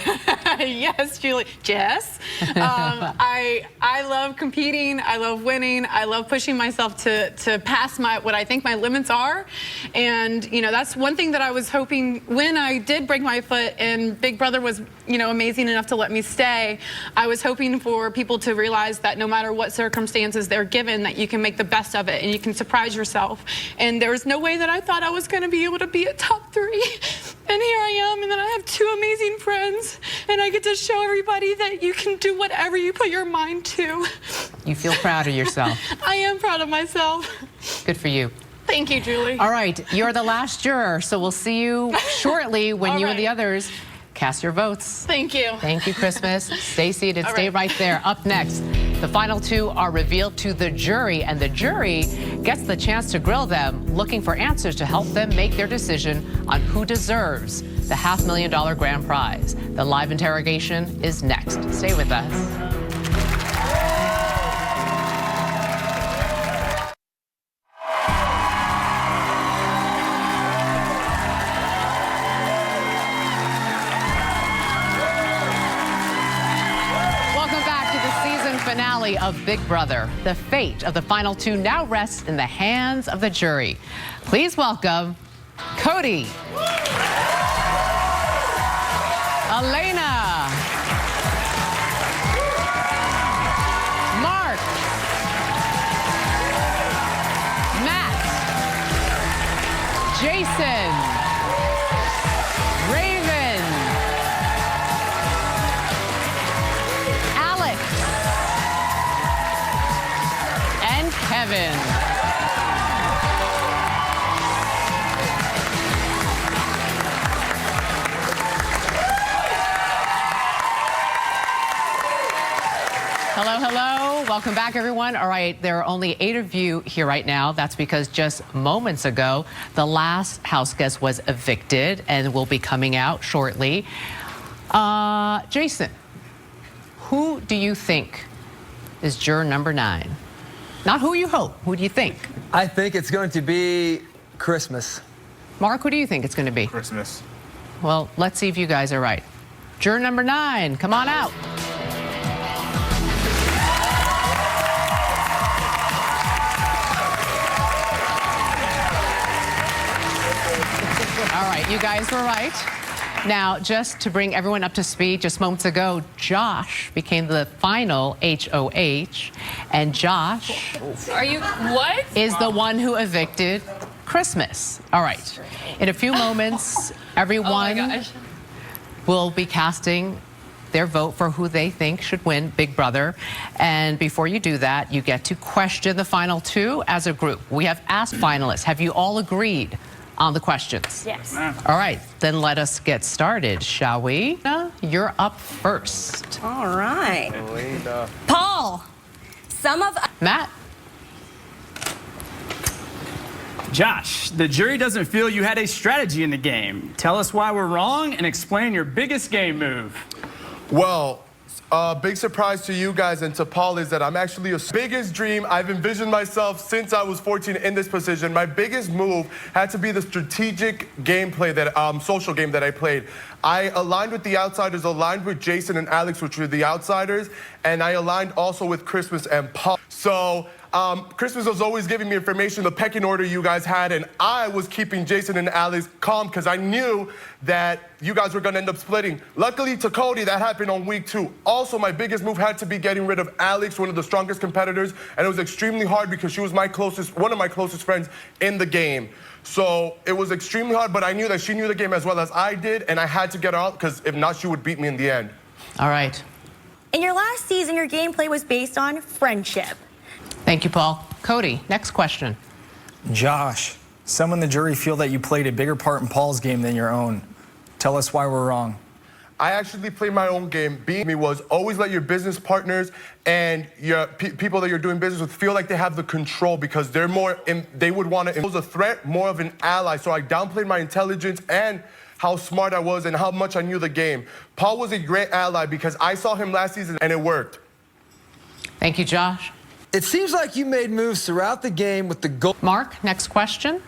[SPEAKER 18] Yes, Julie. Jess. I love competing. I love winning. I love pushing myself to pass what I think my limits are. And, you know, that's one thing that I was hoping when I did break my foot and Big Brother was, you know, amazing enough to let me stay. I was hoping for people to realize that no matter what circumstances they're given, that you can make the best of it and you can surprise yourself. And there was no way that I thought I was going to be able to be a top 3. And here I am, and then I have 2 amazing friends, and I get to show everybody that you can do whatever you put your mind to.
[SPEAKER 1] You feel proud of yourself.
[SPEAKER 18] I am proud of myself.
[SPEAKER 1] Good for you.
[SPEAKER 18] Thank you, Julie.
[SPEAKER 1] All right, you're the last juror, so we'll see you shortly when you and the others cast your votes.
[SPEAKER 18] Thank you.
[SPEAKER 1] Thank you, Christmas. Stay seated, stay right there. Up next, the final 2 are revealed to the jury, and the jury gets the chance to grill them, looking for answers to help them make their decision on who deserves the $500,000 grand prize. The live interrogation is next. Stay with us. Finale of Big Brother. The fate of the final 2 now rests in the hands of the jury. Please welcome Cody, Elena, Mark, Matt, Jason, Raven, Alex, and Kevin. Hello, hello. Welcome back, everyone. All right, there are only 8 of you here right now. That's because just moments ago, the last house guest was evicted and will be coming out shortly. Jason, who do you think is juror number 9? Not who you hope. Who do you think?
[SPEAKER 3] I think it's going to be Christmas.
[SPEAKER 1] Mark, who do you think it's going to be?
[SPEAKER 9] Christmas.
[SPEAKER 1] Well, let's see if you guys are right. Juror number 9, come on out. All right, you guys were right. Now, just to bring everyone up to speed, just moments ago, Josh became the final HOH, and Josh is the one who evicted Christmas. All right, in a few moments, everyone will be casting their vote for who they think should win Big Brother. And before you do that, you get to question the final 2 as a group. We have asked finalists, have you all agreed on the questions?
[SPEAKER 7] Yes.
[SPEAKER 1] All right, then let us get started, shall we? You're up first.
[SPEAKER 19] All right. Paul, some of...
[SPEAKER 1] Matt.
[SPEAKER 17] Josh, the jury doesn't feel you had a strategy in the game. Tell us why we're wrong and explain your biggest game move.
[SPEAKER 5] Well, big surprise to you guys and to Paul is that I'm actually a biggest dream. I've envisioned myself since I was 14 in this position. My biggest move had to be the strategic gameplay that social game that I played. I aligned with the outsiders, aligned with Jason and Alex, which were the outsiders, and I aligned also with Christmas and Paul. So Christmas was always giving me information, the pecking order you guys had, and I was keeping Jason and Alex calm because I knew that you guys were going to end up splitting. Luckily to Cody, that happened on week 2. Also, my biggest move had to be getting rid of Alex, one of the strongest competitors, and it was extremely hard because she was one of my closest friends in the game. So it was extremely hard, but I knew that she knew the game as well as I did, and I had to get her out because if not, she would beat me in the end.
[SPEAKER 1] All right.
[SPEAKER 7] In your last season, your gameplay was based on friendship.
[SPEAKER 1] Thank you, Paul. Cody, next question.
[SPEAKER 17] Josh, some in the jury feel that you played a bigger part in Paul's game than your own. Tell us why we're wrong.
[SPEAKER 5] I actually played my own game. Being me was always let your business partners and your people that you're doing business with feel like they have the control because they're more, they would want to impose a threat, more of an ally. So I downplayed my intelligence and how smart I was and how much I knew the game. Paul was a great ally because I saw him last season and it worked.
[SPEAKER 1] Thank you, Josh.
[SPEAKER 3] It seems like you made moves throughout the game with the goal.
[SPEAKER 1] Mark, next question.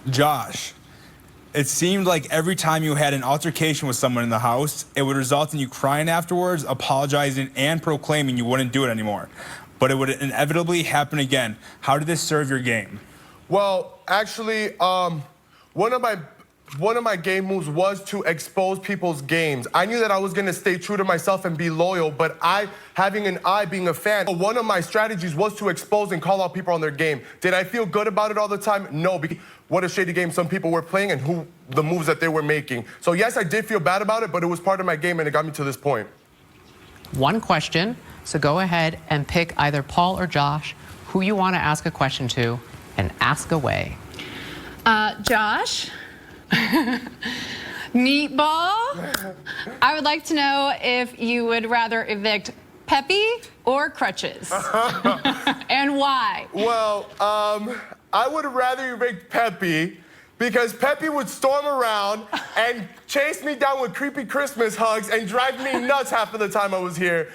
[SPEAKER 9] Josh, it seemed like every time you had an altercation with someone in the house, it would result in you crying afterwards, apologizing, and proclaiming you wouldn't do it anymore. But it would inevitably happen again. How did this serve your game?
[SPEAKER 5] Well, actually, one of my game moves was to expose people's games. I knew that I was gonna stay true to myself and be loyal, but being a fan, one of my strategies was to expose and call out people on their game. Did I feel good about it all the time? No, because what a shady game some people were playing and the moves that they were making. So yes, I did feel bad about it, but it was part of my game and it got me to this point.
[SPEAKER 1] One question, so go ahead and pick either Paul or Josh who you want to ask a question to and ask away.
[SPEAKER 18] Josh? Meatball, I would like to know if you would rather evict Peppy or Crutches, and why?
[SPEAKER 5] Well, I would rather evict Peppy because Peppy would storm around and chase me down with creepy Christmas hugs and drive me nuts half of the time I was here.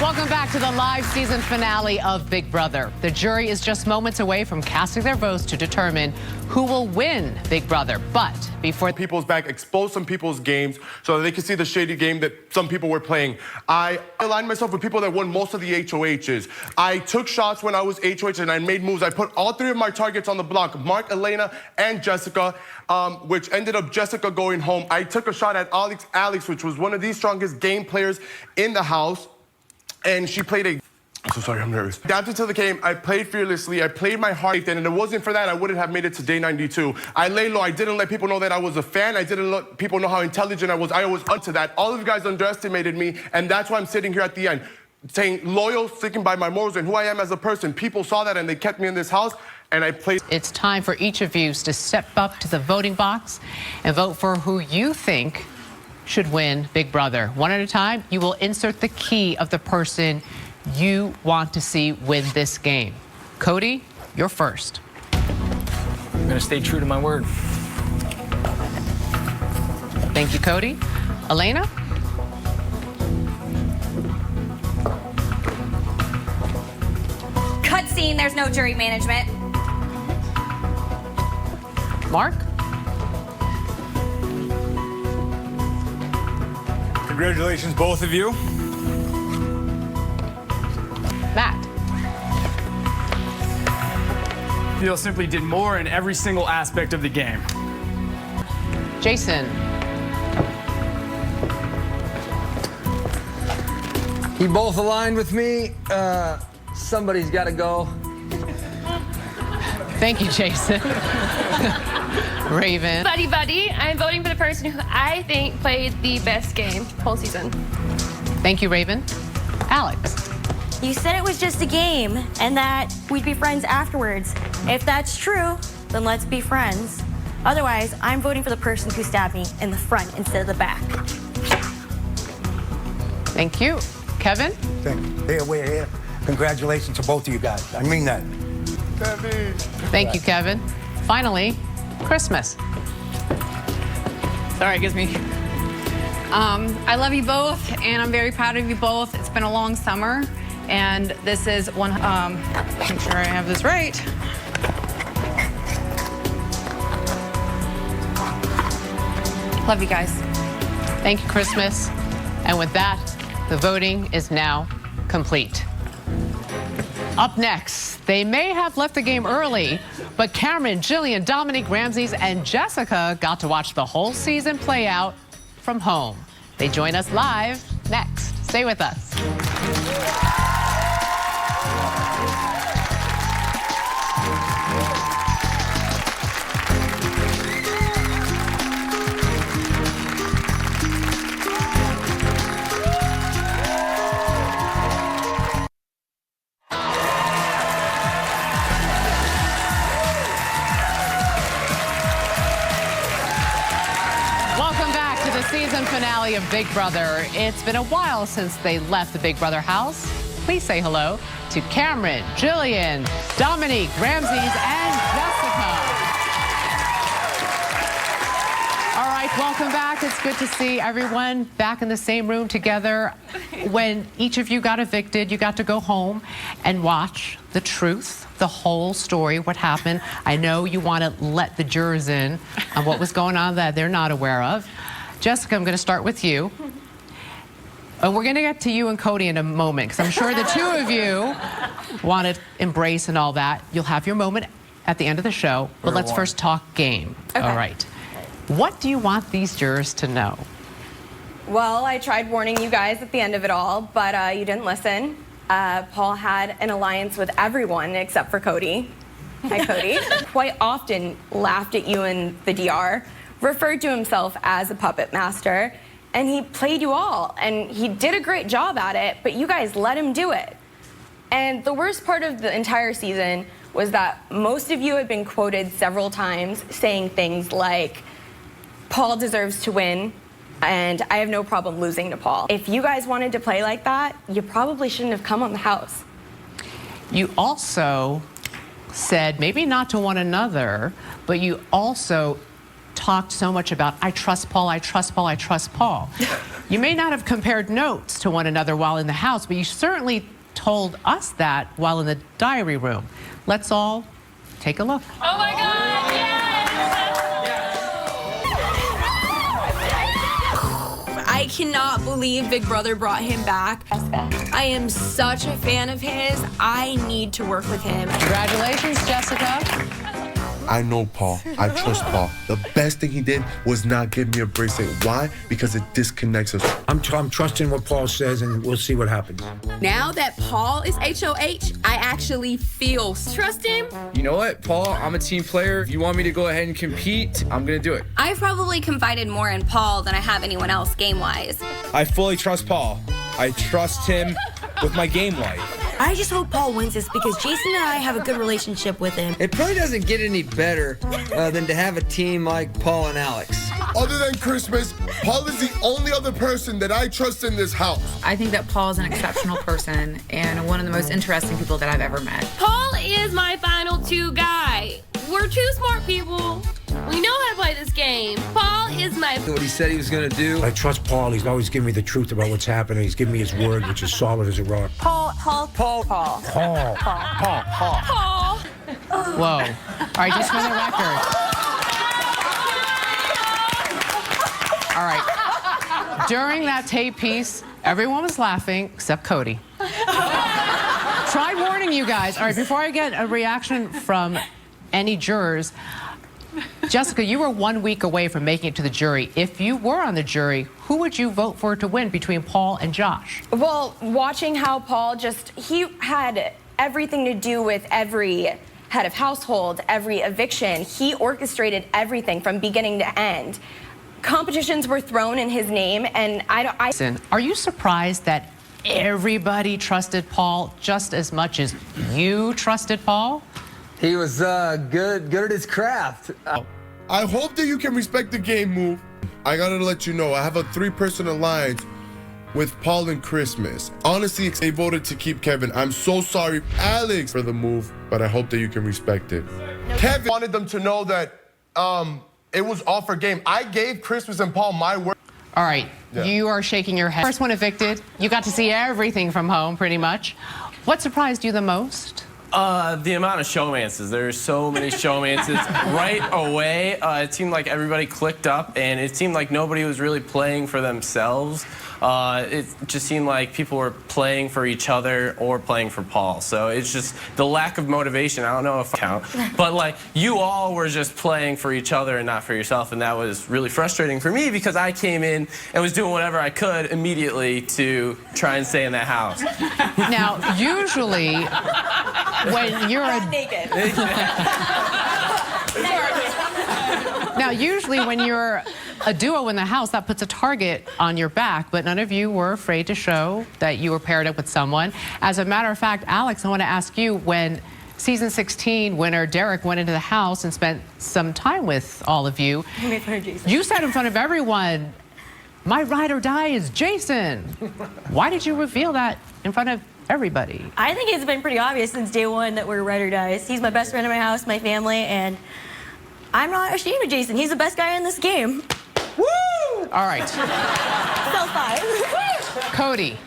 [SPEAKER 1] Welcome back to the live season finale of Big Brother. The jury is just moments away from casting their votes to determine who will win Big Brother. But before
[SPEAKER 5] people's back, expose some people's games so that they can see the shady game that some people were playing. I aligned myself with people that won most of the HOHs. I took shots when I was HOH and I made moves. I put all 3 of my targets on the block, Mark, Elena, and Jessica, which ended up Jessica going home. I took a shot at Alex, which was one of the strongest game players in the house. And she played I'm so sorry, I'm nervous. Adapted to the game, I played fearlessly, I played my heart, and if it wasn't for that, I wouldn't have made it to day 92. I lay low, I didn't let people know that I was a fan, I didn't let people know how intelligent I was up to that. All of you guys underestimated me, and that's why I'm sitting here at the end, saying loyal, sticking by my morals and who I am as a person. People saw that and they kept me in this house, and I played.
[SPEAKER 1] It's time for each of you to step up to the voting box and vote for who you think should win Big Brother. One at a time, you will insert the key of the person you want to see win this game. Cody, you're first.
[SPEAKER 17] I'm gonna stay true to my word.
[SPEAKER 1] Thank you, Cody. Elena?
[SPEAKER 16] Cutscene, there's no jury management.
[SPEAKER 1] Mark?
[SPEAKER 9] Congratulations, both of you.
[SPEAKER 1] Matt?
[SPEAKER 17] Feel simply did more in every single aspect of the game.
[SPEAKER 1] Jason?
[SPEAKER 3] You both aligned with me. Somebody's got to go.
[SPEAKER 1] Thank you, Jason. Raven?
[SPEAKER 14] Buddy, I'm voting for the person who I think played the best game whole season.
[SPEAKER 1] Thank you, Raven. Alex?
[SPEAKER 7] You said it was just a game and that we'd be friends afterwards. If that's true, then let's be friends. Otherwise, I'm voting for the person who stabbed me in the front instead of the back.
[SPEAKER 1] Thank you. Kevin?
[SPEAKER 15] Here, we're here. Congratulations to both of you guys. I mean that.
[SPEAKER 1] Thank you, Kevin. Finally, Christmas.
[SPEAKER 18] Sorry, it gives me. I love you both, and I'm very proud of you both. It's been a long summer, and this is one. Make sure I have this right. Love you guys.
[SPEAKER 1] Thank you, Christmas. And with that, the voting is now complete. Up next, they may have left the game early, but Cameron, Jillian, Dominique, Ramses, and Jessica got to watch the whole season play out from home. They join us live next. Stay with us. Season finale of Big Brother. It's been a while since they left the Big Brother house. Please say hello to Cameron, Jillian, Dominique, Ramses, and Jessica. All right, welcome back. It's good to see everyone back in the same room together. When each of you got evicted, you got to go home and watch the truth, the whole story, what happened. I know you want to let the jurors in on what was going on that they're not aware of. Jessica, I'm going to start with you. And we're going to get to you and Cody in a moment, because I'm sure the two of you want to embrace and all that. You'll have your moment at the end of the show, but let's first talk game.
[SPEAKER 19] Okay.
[SPEAKER 1] All right. What do you want these jurors to know?
[SPEAKER 19] Well, I tried warning you guys at the end of it all, but you didn't listen. Paul had an alliance with everyone except for Cody. Hi, Cody. Quite often laughed at you in the DR, referred to himself as a puppet master, and he played you all, and he did a great job at it, but you guys let him do it. And the worst part of the entire season was that most of you had been quoted several times saying things like, Paul deserves to win, and I have no problem losing to Paul. If you guys wanted to play like that, you probably shouldn't have come on the house.
[SPEAKER 1] You also said, maybe not to one another, but you also talked so much about, I trust Paul, I trust Paul, I trust Paul. You may not have compared notes to one another while in the house, but you certainly told us that while in the diary room. Let's all take a look.
[SPEAKER 14] Oh my God,
[SPEAKER 20] I cannot believe Big Brother brought him back. I am such a fan of his. I need to work with him.
[SPEAKER 1] Congratulations, Jessica.
[SPEAKER 11] I know Paul. I trust Paul. The best thing he did was not give me a bracelet. Why? Because it disconnects us.
[SPEAKER 15] I'm trusting what Paul says, and we'll see what happens.
[SPEAKER 20] Now that Paul is HOH, I actually feel. Trust him.
[SPEAKER 17] You know what, Paul? I'm a team player. If you want me to go ahead and compete, I'm going to do it.
[SPEAKER 16] I've probably confided more in Paul than I have anyone else game-wise.
[SPEAKER 9] I fully trust Paul. I trust him with my game life.
[SPEAKER 7] I just hope Paul wins this because Jason and I have a good relationship with him.
[SPEAKER 3] It probably doesn't get any better than to have a team like Paul and Alex.
[SPEAKER 5] Other than Christmas, Paul is the only other person that I trust in this house.
[SPEAKER 21] I think that Paul is an exceptional person and one of the most interesting people that I've ever met.
[SPEAKER 14] Paul is my final two guy. We're two smart people. We know how to play this game. Paul is my...
[SPEAKER 3] What he said he was going to do.
[SPEAKER 15] I trust Paul. He's always giving me the truth about what's happening. He's giving me his word, which is solid as a rock.
[SPEAKER 19] Paul.
[SPEAKER 15] Paul.
[SPEAKER 1] Whoa. All right, just for the record. All right. During that tape piece, everyone was laughing except Cody. Tried warning you guys. All right, before I get a reaction from any jurors, Jessica, you were 1 week away from making it to the jury. If you were on the jury, who would you vote for to win between Paul and Josh?
[SPEAKER 19] Well, watching how Paul he had everything to do with every head of household, every eviction. He orchestrated everything from beginning to end. Competitions were thrown in his name, and
[SPEAKER 1] Listen, are you surprised that everybody trusted Paul just as much as you trusted Paul?
[SPEAKER 3] He was good at his craft.
[SPEAKER 5] I hope that you can respect the game move. I gotta let you know, I have a 3-person alliance with Paul and Christmas. Honestly, they voted to keep Kevin. I'm so sorry, Alex, for the move, but I hope that you can respect it.
[SPEAKER 11] Kevin wanted them to know that it was all for game. I gave Christmas and Paul my word.
[SPEAKER 1] All right, you are shaking your head. First one evicted. You got to see everything from home, pretty much. What surprised you the most?
[SPEAKER 4] The amount of showmances. There's so many showmances right away. It seemed like everybody clicked up, and it seemed like nobody was really playing for themselves. It just seemed like people were playing for each other or playing for Paul. So it's just the lack of motivation. I don't know if I count, but like you all were just playing for each other and not for yourself, and that was really frustrating for me because I came in and was doing whatever I could immediately to try and stay in that house.
[SPEAKER 1] Now, usually when you're Now, usually when you're a duo in the house, that puts a target on your back, but none of you were afraid to show that you were paired up with someone. As a matter of fact, Alex, I want to ask you, when season 16 winner Derek went into the house and spent some time with all of you, you said in front of everyone, my ride or die is Jason. Why did you reveal that in front of everybody?
[SPEAKER 7] I think it's been pretty obvious since day one that we're ride or dies. He's my best friend in my house, my family, and I'm not ashamed of Jason. He's the best guy in this game.
[SPEAKER 1] Woo! All right. Cody,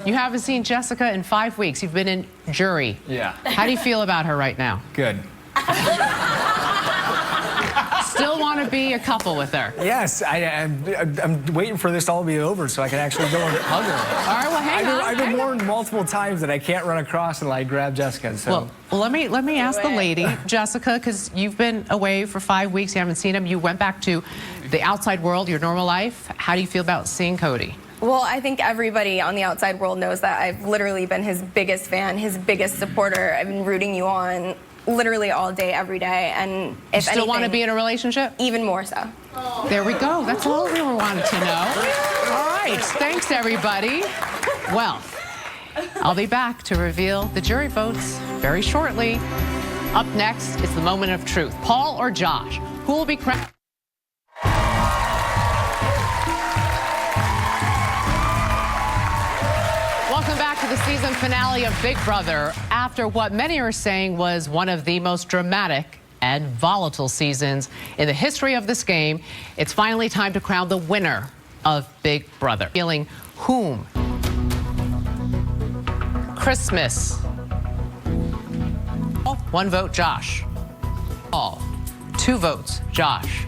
[SPEAKER 1] you haven't seen Jessica in 5 weeks. You've been in jury.
[SPEAKER 13] Yeah.
[SPEAKER 1] How do you feel about her right now?
[SPEAKER 13] Good.
[SPEAKER 1] Still want to be a couple with her?
[SPEAKER 22] Yes, I'm waiting for this all to be over so I can actually go and hug her.
[SPEAKER 1] All right, well, hang on.
[SPEAKER 22] I've been warned multiple times that I can't run across and like grab Jessica. So.
[SPEAKER 1] Well, let me ask the lady, Jessica, because you've been away for 5 weeks. You haven't seen him. You went back to the outside world, your normal life. How do you feel about seeing Cody?
[SPEAKER 19] Well, I think everybody on the outside world knows that I've literally been his biggest fan, his biggest supporter. I've been rooting you on literally all day, every day. And if
[SPEAKER 1] you still want to be in a relationship?
[SPEAKER 19] Even more so.
[SPEAKER 1] There we go. That's all we wanted to know. All right. Thanks, everybody. Well, I'll be back to reveal the jury votes very shortly. Up next, it's the moment of truth. Paul or Josh? Who will be crowned? Welcome back to the season finale of Big Brother. After what many are saying was one of the most dramatic and volatile seasons in the history of this game, it's finally time to crown the winner of Big Brother. Feeling whom? Christmas. 1 vote, Josh. Paul. 2 votes, Josh.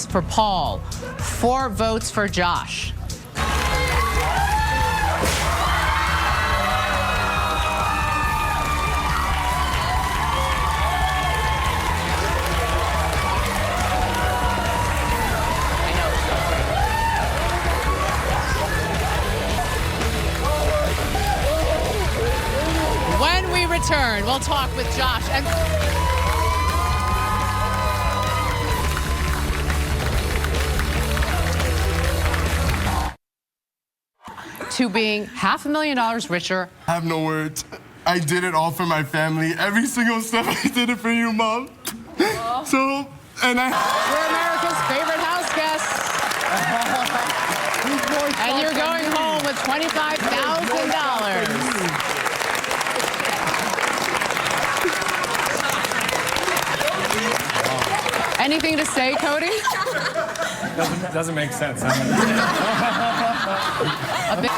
[SPEAKER 1] For Paul. 4 votes for Josh. When we return, we'll talk with Josh and to being $500,000 richer.
[SPEAKER 5] I have no words. I did it all for my family. Every single step I did it for you, Mom. So, and I...
[SPEAKER 1] You're America's favorite house guest. And you're going home with $25,000. Anything to say, Cody?
[SPEAKER 22] Doesn't make sense.
[SPEAKER 1] A bit